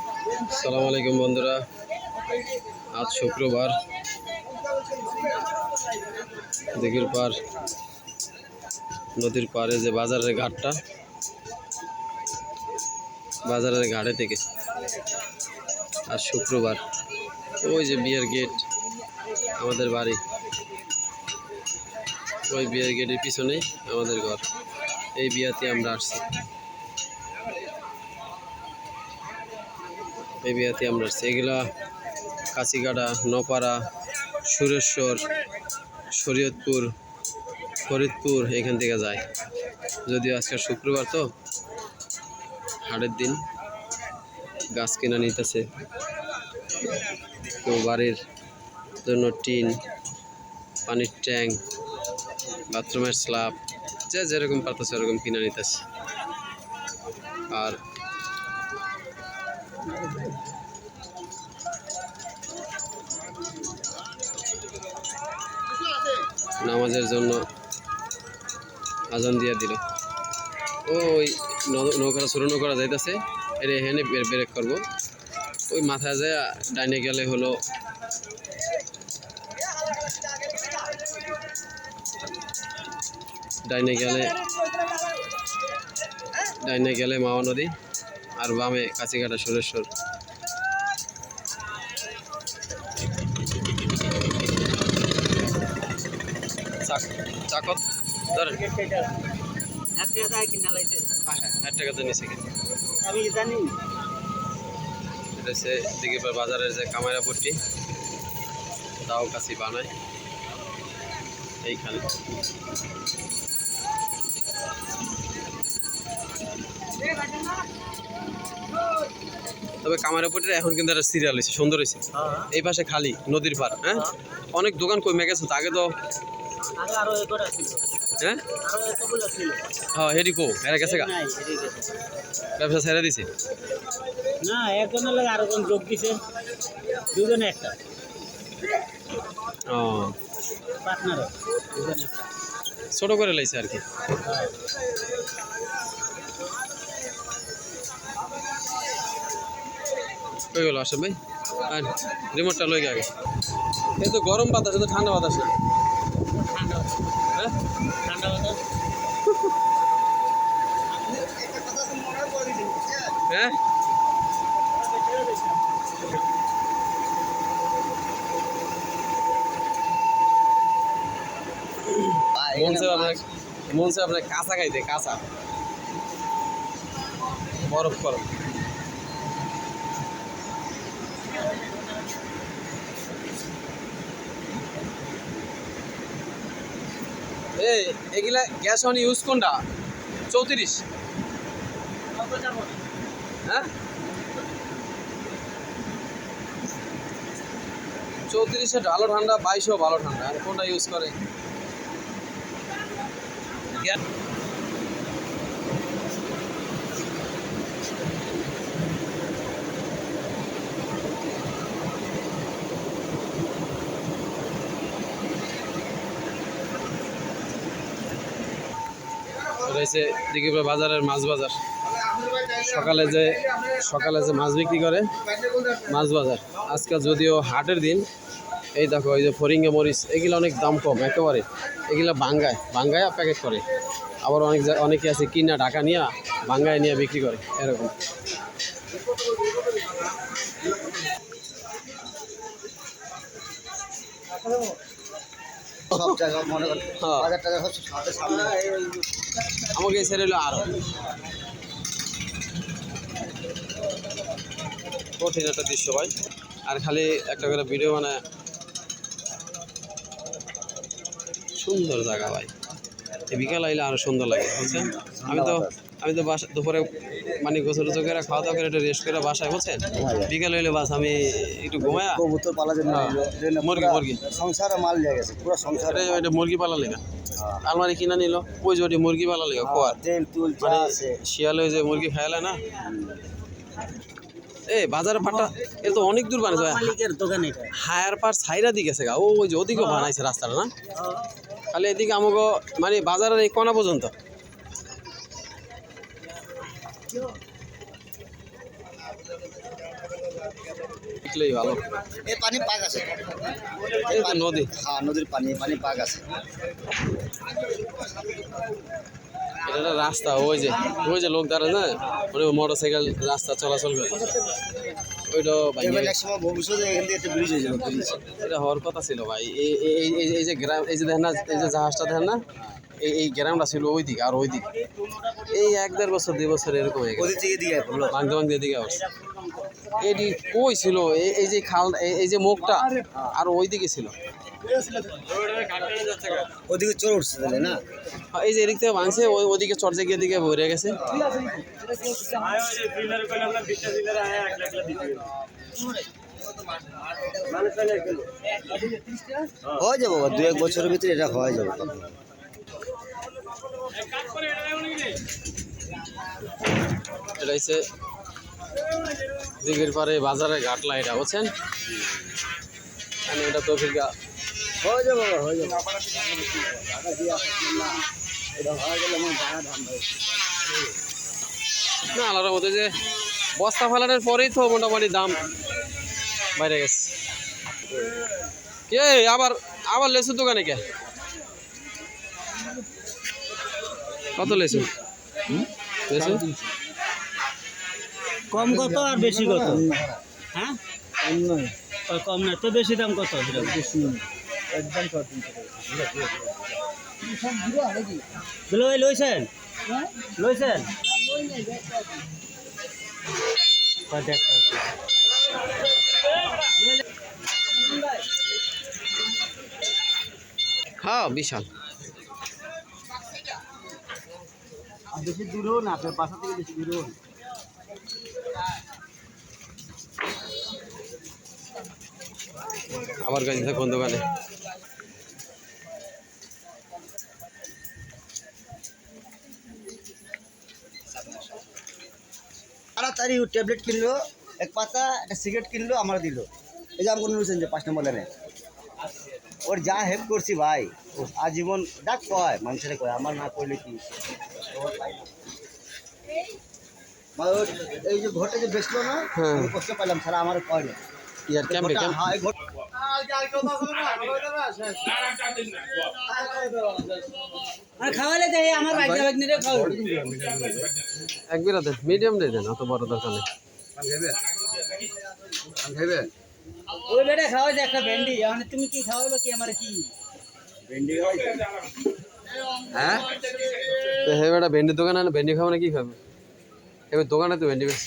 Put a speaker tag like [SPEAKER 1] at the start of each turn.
[SPEAKER 1] আসসালামু আলাইকুম বন্ধুরা, আজ শুক্রবার। দিঘির পার নদীর পাড়ে যে বাজারের ঘাটটা, বাজারের ঘাটে থেকে আজ শুক্রবার। ওই যে বিয়ের গেট, আমাদের বাড়ি, ওই বিয়ের গেটের পিছনেই আমাদের ঘর। এই বিয়াতে আমরা আসছি, এগুলা কাছিগাড়া, নপাড়া, সুরেশ্বর, শরীয়তপুর, ফরিদপুর এখান থেকে যায়। যদিও আজকে শুক্রবার তো হাটের দিন, গাছ কিনা নিতেছে কেউ বাড়ির জন্য টিন, পানির ট্যাঙ্ক, বাথরুমের স্ল্যাব, যে যেরকম পারতেছে সেরকম কিনা নিতেছে। আর নামাজের জন্য আজান দিয়ে দিল। ওই নৌকাটা ছোটো নৌকাটা যাইতেছে, এটা এখানে ব্রেক করবো। ওই মাথায় যায় ডাইনে গেলে হলো ডাইনে গেলে মাওয়া নদী, আর বামে কাছিঘাটা সুরেশ্বর। চাকত ধরেন 1 টাকাতে নিচে
[SPEAKER 2] আমি জানি
[SPEAKER 1] এটা হচ্ছে দিঘির পার বাজারের যে কামাইরা পট্টি, তাও কাছি বানায় এইখানে। তবে কামাইরা পট্টিটা এখন কিন্তু একটা সিরিয়াল হয়েছে, সুন্দর হয়েছে। এই পাশে খালি নদীর পার, হ্যাঁ অনেক দোকান কমে গেছে তো, আগে তো হ্যাঁ হ্যাঁ হেডি কো এরা গেছে গা, ব্যবসা ছেড়ে দিছে
[SPEAKER 2] না, একজনের লাগে আরেকজন যোগ দিছে, দুজনে একটা
[SPEAKER 1] ও
[SPEAKER 2] পার্টনার
[SPEAKER 1] ছোট করে লাইছে আর কি। কই গেল আসেন ভাই, আর রিমোটটা লই গে আগে। এই তো গরম বাতাস, তো ঠান্ডা বাতাস না। হ্যাঁ
[SPEAKER 2] ঠান্ডা বাতাস
[SPEAKER 1] হ্যাঁ মন চায় আপনার কাঁচা খাইতে, কাঁচা বরফ করো। এই এগুলা গ্যাস অন ইউজ কোনটা? 34 হ্যাঁ 34-এ ভালো ঠান্ডা, 22-এও ভালো ঠান্ডা, আর কোনটা ইউজ করে? রয়েছে দিঘির পার বাজারের মাছ বাজার। সকালে যে মাছ বিক্রি করে, মাছ বাজার। আজকে যদিও হাটের দিন, এই দেখো এই যে ফরিঙ্গা মরিচ, এগুলো অনেক দাম কম একেবারে। এগুলো ভাঙ্গায় প্যাকেট করে, আবার অনেকে আছে কিনা ঢাকা নিয়ে ভাঙ্গায় নিয়ে বিক্রি করে, এরকম।
[SPEAKER 2] সব জায়গা মনে করেন 1000 টাকা হচ্ছে সামনে।
[SPEAKER 1] আমাকে এই ছেড়ে আরো কঠিন একটা দৃশ্য ভাই, আর খালি একটা করে ভিডিও বানায়। সুন্দর জায়গা ভাই, এই বিকাল আইলে আরো সুন্দর লাগে, বুঝছেন? আমি তো বাসা দুপুরে মানে গোসল করে খাওয়া দাওয়া করে একটু রেস্ট করে বাসায়, বুঝছেন? বিকাল হইলে বাস আমি একটু ঘুমায়া
[SPEAKER 2] কবুতর পালা জন্য
[SPEAKER 1] মুরগি
[SPEAKER 2] সংসারে মাল লেগে গেছে, পুরো সংসারে
[SPEAKER 1] এটা মুরগি পালা লেগা আলমারি কিনা নিল, ওই যে মুরগি পালা লেগা খোয়ার
[SPEAKER 2] তেল তুল
[SPEAKER 1] মানে
[SPEAKER 2] আছে।
[SPEAKER 1] শিয়ালে যে মুরগি খায়ালে না, এই বাজারে পাটটা এ তো অনেক দূর বানাইছে
[SPEAKER 2] মালিকের দোকান এটা,
[SPEAKER 1] হায়ার পার সাইরা দিকে গেছে গা, ওই যে ওদিকে বানাইছে রাস্তাটা না, খালি এদিকে আমাকে মানে বাজারের এই কোনা পর্যন্ত। দেখলেই ভালো।
[SPEAKER 3] এই পানি পাক আছে,
[SPEAKER 1] এই তো নদী।
[SPEAKER 3] হ্যাঁ নদীর পানি, পানি পাক আছে।
[SPEAKER 1] এটা একটা রাস্তা, ওই যে লোক দাঁড়ায় না, মানে মোটর সাইকেল রাস্তা চলাচল করে, ওইটা
[SPEAKER 3] এবার এক সময় ভবিষ্যতে এখান থেকে একটা ব্রিজ হয়ে যাবে, ব্রিজ।
[SPEAKER 1] এটা হওয়ার কথা ছিল ভাই। এই যে গ্রাম, এই যে দেখেন না, এই যে জাহাজটা দেখেন না, এই গ্রামটা ছিল ওই দিকে আর ওই দিকে। এই 1-1.5 বছর 2 বছর এরকম হয়ে গেছে,
[SPEAKER 3] ওদিক থেকে দিকে বললো
[SPEAKER 1] ভাঙতে ভাঙতে এদিকে আসছে। এটি কই ছিল, এই যে খাল, এই যে মুখটা আর ওই দিকে ছিল।
[SPEAKER 3] ওদিকে চলে উঠছে তাহলে না।
[SPEAKER 1] এই যে এদিক থেকে ভাঙছে, ওদিকে চর্চে গিয়ে দিকে ভরে গেছে।
[SPEAKER 3] হয়ে যাবো 2-1 বছরের ভিতরে এটা হয়ে যাবে।
[SPEAKER 1] এটা হচ্ছে দিঘির পারে বাজারে ঘাটলা, এটা বুঝছেন। মানে এটা তো ফিরকা
[SPEAKER 3] হয়ে যাবো, হয়ে যাবো। এটা হয়ে গেলে আমার জায়গা ধান হবে।
[SPEAKER 1] না আলাদার মধ্যে যে বস্তা ফেলানোর পরেই তো মোটামুটি দাম বাইরে গেছে। কে আবার আবার লেসুর দোকানে কে কত লেসু? লেসু
[SPEAKER 2] কম কত আর বেশি কত? হ্যাঁ কম না তো, বেশি দাম কত? দুলো ভাই লইছেন? লইছেন?
[SPEAKER 1] হ্যাঁ বিশাল।
[SPEAKER 3] বেশি দূরেও না, আপনার বাসা থেকে বেশি দূরেও না।
[SPEAKER 1] আবার গেছে কোন দোকানে?
[SPEAKER 3] তাড়াতাড়ি ট্যাবলেট কিনলো, এক পাতা একটা সিগারেট কিনলো, আমার দিল। এই যে আমি কোনো নিউজ যে 5 নম্বর লাইনে ওর যা হেল্প করছি ভাই, আজীবন ডাক কয় মানুষের কয়, আমার না করলে কি। এই যে ঘরটা যে বেচলো না,
[SPEAKER 1] হ্যাঁ।
[SPEAKER 3] আমি কষ্ট পাইলাম, সারা আমার কয় না।
[SPEAKER 1] ইয়ার ক্যাম্পে ক্যাম্প
[SPEAKER 3] হ্যাঁ, এই ঘর-
[SPEAKER 2] আর খাওয়ালে দেয় আমার বাইক নিয়ে খাও।
[SPEAKER 1] এক বিরা দেন, মিডিয়াম দিয়ে দেন, অত বড় দরকার নেই।
[SPEAKER 2] ওই বেটা খাওয়াই যে একটা ভেন্ডি, এখন তুমি কি খাওয়াবে কি আমার কি?
[SPEAKER 1] হ্যাঁ বেটা ভেন্ডির দোকানে ভেন্ডি খাবো না কি খাবে? এবার দোকানে তো ভেন্ডি বেশ